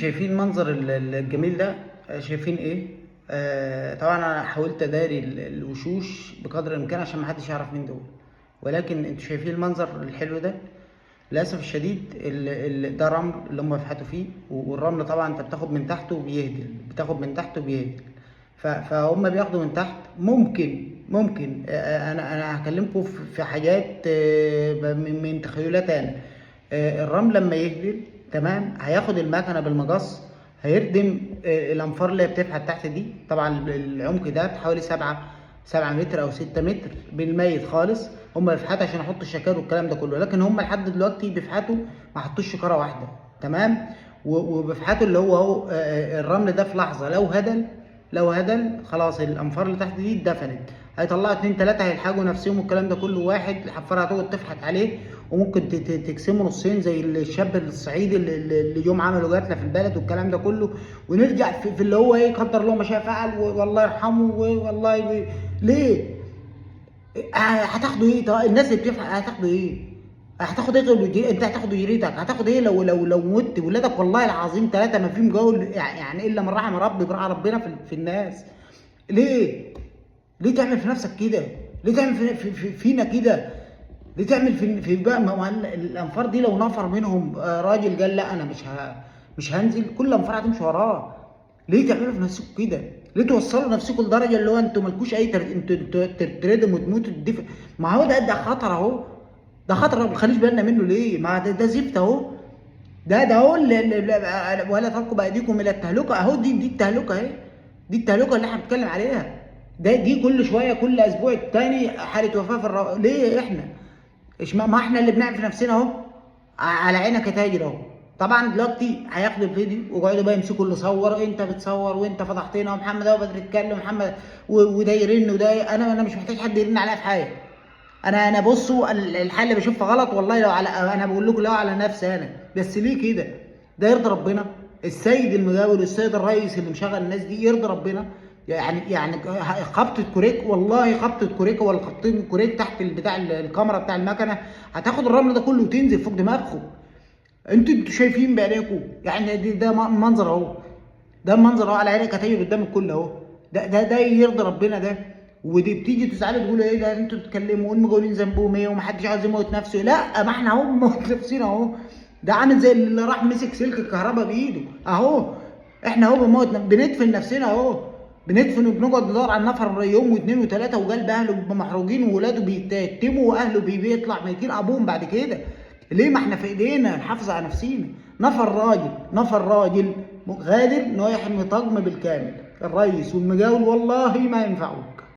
شايفين المنظر الجميل ده؟ شايفين ايه؟ طبعا انا حاولت اداري الوشوش بقدر الامكان عشان ما حدش يعرف مين دول، ولكن انتوا شايفين المنظر الحلو ده؟ للاسف الشديد ده رمل اللي هم بيفحتوا فيه، والرمل طبعا انت بتاخد من تحته وبيهدل، فهم بياخدوا من تحت. ممكن انا هكلمكم في حاجات من تخيلات انا. الرمل لما يهدل تمام هياخد المكنه بالمقص، هيردم الانفار اللي بتفحت تحت دي. طبعا العمق ده حوالي 7 متر او 6 متر بالميت خالص. هم بيفحتوا عشان يحطوا الشكاير والكلام ده كله، لكن هم لحد دلوقتي بيفحتوا ما حطوش شكاره واحده تمام. وبيفحتوا اللي هو الرمل ده في لحظه لو هدل خلاص الانفار اللي تحت دي اتدفنت. هيطلعوا 2 3 هيلحقوا نفسهم والكلام ده كله. واحد الحفاره هتقعد تفحت عليه وممكن تقسمه نصين زي الشاب الصعيدي اللي يوم عملوا قتله في البلد والكلام ده كله. ونرجع في اللي هو ايه، قدر الله ما شاء فعل والله يرحمه والله ليه؟ هتاخدوا ايه؟ طيب الناس اللي بتفحت هتاخدوا ايه؟ هتاخد ايه غير انت هتاخد اجرتك؟ هتاخد ايه لو مت؟ ولادك والله العظيم 3 ما فيهم جول يعني الا من رحم ربي، براء ربنا في الناس. ليه تعمل في نفسك كده؟ ليه تعمل فينا كده؟ ليه تعمل في بقى؟ ما الانفار دي لو نفر منهم راجل قال لا انا مش هنزل، كل الانفار هتمشي وراه. ليه تعملوا في نفسكم كده؟ ليه توصلوا نفسكم لدرجه اللي هو انتوا مالكوش اي انتوا تتردموا وتموتوا تدفن؟ ما هو ده خطر اهو، ده خطر ما بنخليش بالنا منه ليه؟ ما ده زفت اهو. ده اهو ولا تلقوا بايديكم الى التهلكه اهو. دي التهلكه اهي، دي التهلكه اللي احنا بنتكلم عليها. دي كل شويه كل اسبوع التاني حاله وفاه ليه احنا؟ ما احنا اللي بنعمل في نفسنا اهو. على عينك يا تاجر اهو. طبعا دلوقتي هياخدوا الفيديو ويقعدوا بقى يمسكوا اللي صور، انت بتصور وانت فضحتنا ومحمد اهو بدر يتكلم محمد وده يرن وده. انا مش محتاج حد يرن عليا في حاجه. انا بصوا الحل اللي بشوفها غلط والله لو على انا بقول لكم لو على نفسي انا بس. ليه كده؟ ده يرضي ربنا؟ السيد المجاور السيد الرئيس اللي مشغل الناس دي يرضي ربنا؟ يعني خبطه كوريك، والله خبطه كوريك ولا خبطتين كوريك تحت بتاع الكاميرا بتاع المكنه هتاخد الرمل ده كله وتنزل فوق دماغكم. انتوا شايفين بعينيكم يعني. ده منظر اهو، ده منظر اهو على عينك هتيجي قدام الكل اهو. ده يرضي ربنا ده؟ ودي بتيجي تزعلوا تقولوا ايه ده انتوا بتتكلموا والمجاورين ذنبهم ايه ومحدش عاوز يموت نفسه؟ لا، ما احنا اهو بنموت نفسنا اهو. ده عامل زي اللي راح مسك سلك الكهرباء بايده اهو. احنا اهو بندفن نفسنا اهو. بندفن وبنقعد ندور على النفر يوم واثنين وثلاثه، وقلب اهله محروقين وولاده بيتيتموا واهله بيطلع ميتين ابوهم بعد كده. ليه؟ ما احنا في ايدينا نحافظ على نفسينا. نفر راجل غادر ان هو يحمي طقم بالكامل. الرئيس والمجاول والله ما ينفعوك.